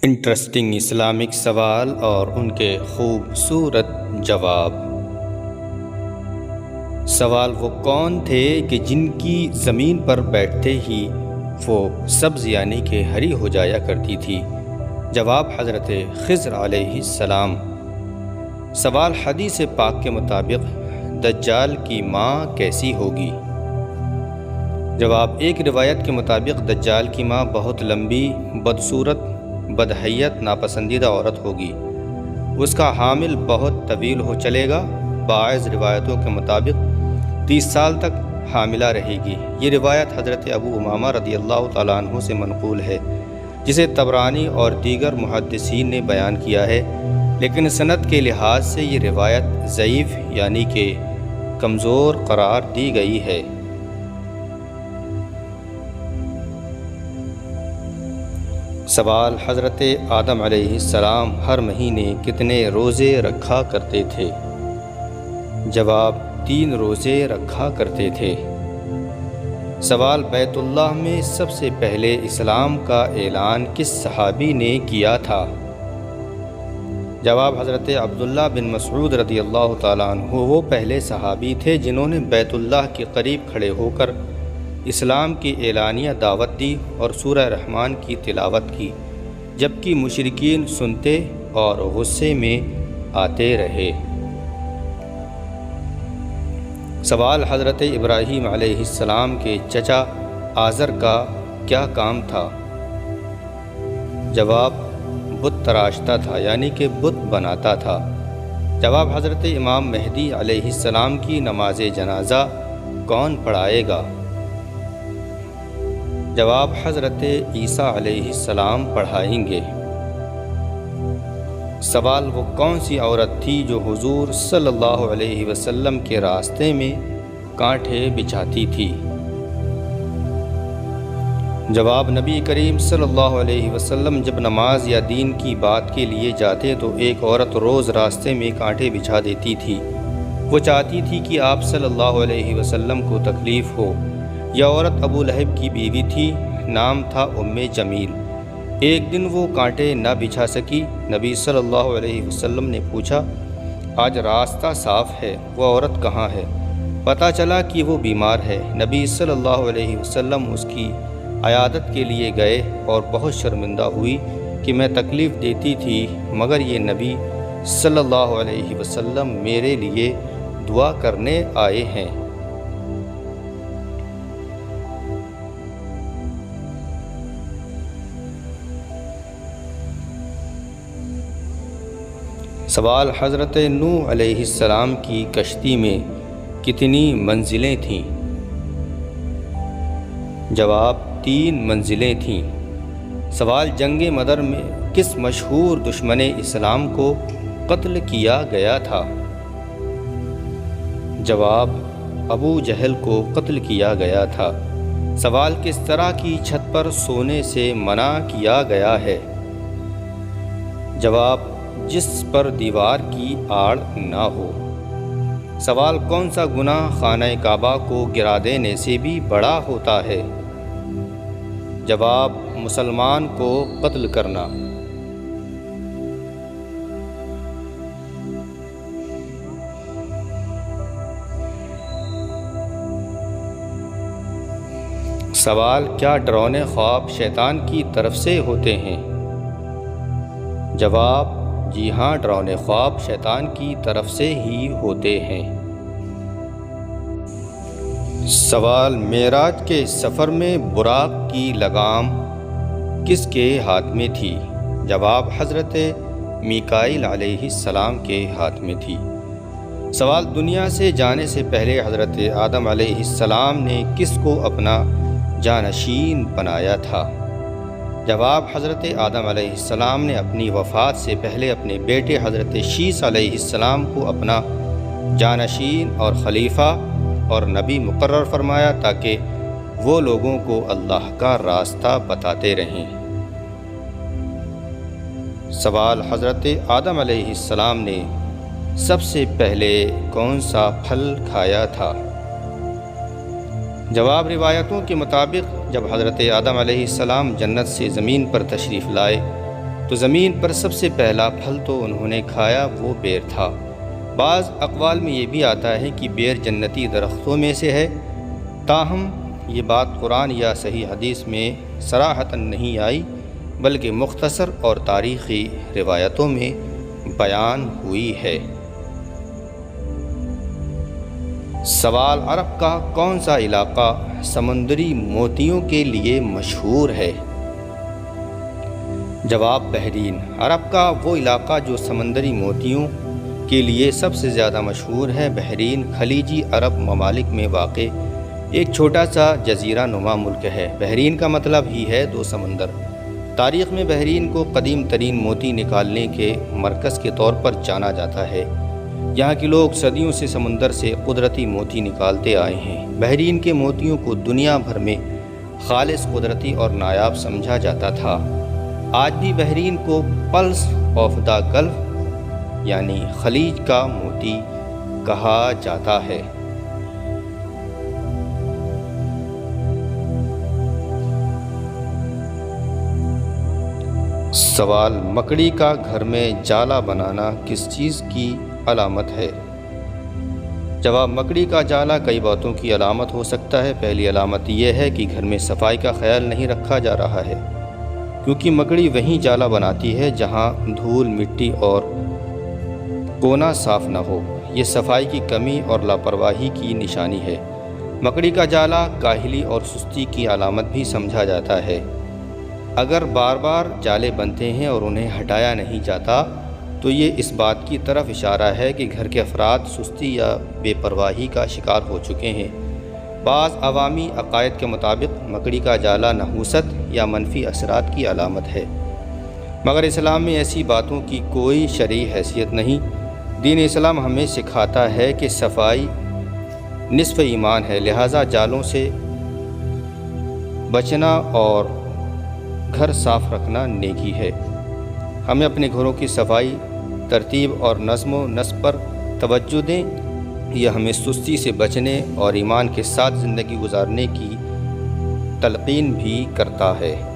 Interesting Islamic سوال اور ان کے خوبصورت جواب۔ سوال: وہ کون تھے کہ جن کی زمین پر بیٹھتے ہی وہ سبز یعنی کہ ہری ہو جایا کرتی تھی؟ جواب: حضرت خضر علیہ السلام۔ سوال: حدیث پاک کے مطابق دجال کی ماں کیسی ہوگی؟ جواب: ایک روایت کے مطابق دجال کی ماں بہت لمبی، بدصورت، بدحیت، ناپسندیدہ عورت ہوگی۔ اس کا حامل بہت طویل ہو چلے گا۔ بعض روایتوں کے مطابق 30 سال تک حاملہ رہے گی۔ یہ روایت حضرت ابو امامہ رضی اللہ تعالیٰ عنہ سے منقول ہے، جسے طبرانی اور دیگر محدثین نے بیان کیا ہے، لیکن سند کے لحاظ سے یہ روایت ضعیف یعنی کہ کمزور قرار دی گئی ہے۔ سوال: حضرت آدم علیہ السلام ہر مہینے کتنے روزے رکھا کرتے تھے؟ جواب: 3 روزے رکھا کرتے تھے۔ سوال: بیت اللہ میں سب سے پہلے اسلام کا اعلان کس صحابی نے کیا تھا؟ جواب: حضرت عبداللہ بن مسعود رضی اللہ تعالیٰ عنہ وہ پہلے صحابی تھے جنہوں نے بیت اللہ کے قریب کھڑے ہو کر اسلام کی اعلانیہ دعوت دی اور سورہ رحمان کی تلاوت کی، جبکہ مشرکین سنتے اور غصے میں آتے رہے۔ سوال: حضرت ابراہیم علیہ السلام کے چچا آزر کا کیا کام تھا؟ جواب: بت تراشتا تھا یعنی کہ بت بناتا تھا۔ جواب: حضرت امام مہدی علیہ السلام کی نماز جنازہ کون پڑھائے گا؟ جواب: حضرت عیسیٰ علیہ السلام پڑھائیں گے۔ سوال: وہ کون سی عورت تھی جو حضور صلی اللہ علیہ وسلم کے راستے میں کانٹے بچھاتی تھی؟ جواب: نبی کریم صلی اللہ علیہ وسلم جب نماز یا دین کی بات کے لیے جاتے تو ایک عورت روز راستے میں کانٹے بچھا دیتی تھی۔ وہ چاہتی تھی کہ آپ صلی اللہ علیہ وسلم کو تکلیف ہو۔ یہ عورت ابو لہب کی بیوی تھی، نام تھا جمیل۔ ایک دن وہ کانٹے نہ بچھا سکی۔ نبی صلی اللہ علیہ وسلم نے پوچھا، آج راستہ صاف ہے، وہ عورت کہاں ہے؟ پتہ چلا کہ وہ بیمار ہے۔ نبی صلی اللہ علیہ وسلم اس کی عیادت کے لیے گئے اور بہت شرمندہ ہوئی کہ میں تکلیف دیتی تھی، مگر یہ نبی صلی اللہ علیہ وسلم میرے لیے دعا کرنے آئے ہیں۔ سوال: حضرت نوح علیہ السلام کی کشتی میں کتنی منزلیں تھیں؟ جواب: 3 منزلیں تھیں۔ سوال: جنگ بدر میں کس مشہور دشمن اسلام کو قتل کیا گیا تھا؟ جواب: ابو جہل کو قتل کیا گیا تھا۔ سوال: کس طرح کی چھت پر سونے سے منع کیا گیا ہے؟ جواب: جس پر دیوار کی آڑ نہ ہو۔ سوال: کون سا گناہ خانہ کعبہ کو گرا دینے سے بھی بڑا ہوتا ہے؟ جواب: مسلمان کو قتل کرنا۔ سوال: کیا ڈراؤنے خواب شیطان کی طرف سے ہوتے ہیں؟ جواب: جی ہاں، ڈراؤنے خواب شیطان کی طرف سے ہی ہوتے ہیں۔ سوال: معراج کے سفر میں براق کی لگام کس کے ہاتھ میں تھی؟ جواب: حضرت میکائیل علیہ السلام کے ہاتھ میں تھی۔ سوال: دنیا سے جانے سے پہلے حضرت آدم علیہ السلام نے کس کو اپنا جانشین بنایا تھا؟ جواب: حضرت آدم علیہ السلام نے اپنی وفات سے پہلے اپنے بیٹے حضرت شیس علیہ السلام کو اپنا جانشین اور خلیفہ اور نبی مقرر فرمایا تاکہ وہ لوگوں کو اللہ کا راستہ بتاتے رہیں۔ سوال: حضرت آدم علیہ السلام نے سب سے پہلے کون سا پھل کھایا تھا؟ جواب: روایتوں کے مطابق جب حضرت آدم علیہ السلام جنت سے زمین پر تشریف لائے تو زمین پر سب سے پہلا پھل تو انہوں نے کھایا وہ بیر تھا۔ بعض اقوال میں یہ بھی آتا ہے کہ بیر جنتی درختوں میں سے ہے، تاہم یہ بات قرآن یا صحیح حدیث میں صراحتاً نہیں آئی، بلکہ مختصر اور تاریخی روایتوں میں بیان ہوئی ہے۔ سوال، عرب کا کون سا علاقہ سمندری موتیوں کے لیے مشہور ہے؟ جواب، بحرین۔ عرب کا وہ علاقہ جو سمندری موتیوں کے لیے سب سے زیادہ مشہور ہے، بحرین خلیجی عرب ممالک میں واقع ایک چھوٹا سا جزیرہ نما ملک ہے۔ بحرین کا مطلب ہی ہے دو سمندر۔ تاریخ میں بحرین کو قدیم ترین موتی نکالنے کے مرکز کے طور پر جانا جاتا ہے۔ یہاں کے لوگ صدیوں سے سمندر سے قدرتی موتی نکالتے آئے ہیں۔ بحرین کے موتیوں کو دنیا بھر میں خالص قدرتی اور نایاب سمجھا جاتا تھا۔ آج بھی بحرین کو پلس آف دا گلف یعنی خلیج کا موتی کہا جاتا ہے۔ سوال، مکڑی کا گھر میں جالا بنانا کس چیز کی علامت ہے؟ جواب، مکڑی کا جالا کئی باتوں کی علامت ہو سکتا ہے۔ پہلی علامت یہ ہے کہ گھر میں صفائی کا خیال نہیں رکھا جا رہا ہے، کیونکہ مکڑی وہیں جالا بناتی ہے جہاں دھول، مٹی اور کونا صاف نہ ہو۔ یہ صفائی کی کمی اور لاپرواہی کی نشانی ہے۔ مکڑی کا جالا کاہلی اور سستی کی علامت بھی سمجھا جاتا ہے۔ اگر بار بار جالے بنتے ہیں اور انہیں ہٹایا نہیں جاتا تو یہ اس بات کی طرف اشارہ ہے کہ گھر کے افراد سستی یا بے پرواہی کا شکار ہو چکے ہیں۔ بعض عوامی عقائد کے مطابق مکڑی کا جالا نحوست یا منفی اثرات کی علامت ہے، مگر اسلام میں ایسی باتوں کی کوئی شرعی حیثیت نہیں۔ دین اسلام ہمیں سکھاتا ہے کہ صفائی نصف ایمان ہے، لہٰذا جالوں سے بچنا اور گھر صاف رکھنا نیکی ہے۔ ہمیں اپنے گھروں کی صفائی، ترتیب اور نظم و نسق پر توجہ دیں۔ یہ ہمیں سستی سے بچنے اور ایمان کے ساتھ زندگی گزارنے کی تلقین بھی کرتا ہے۔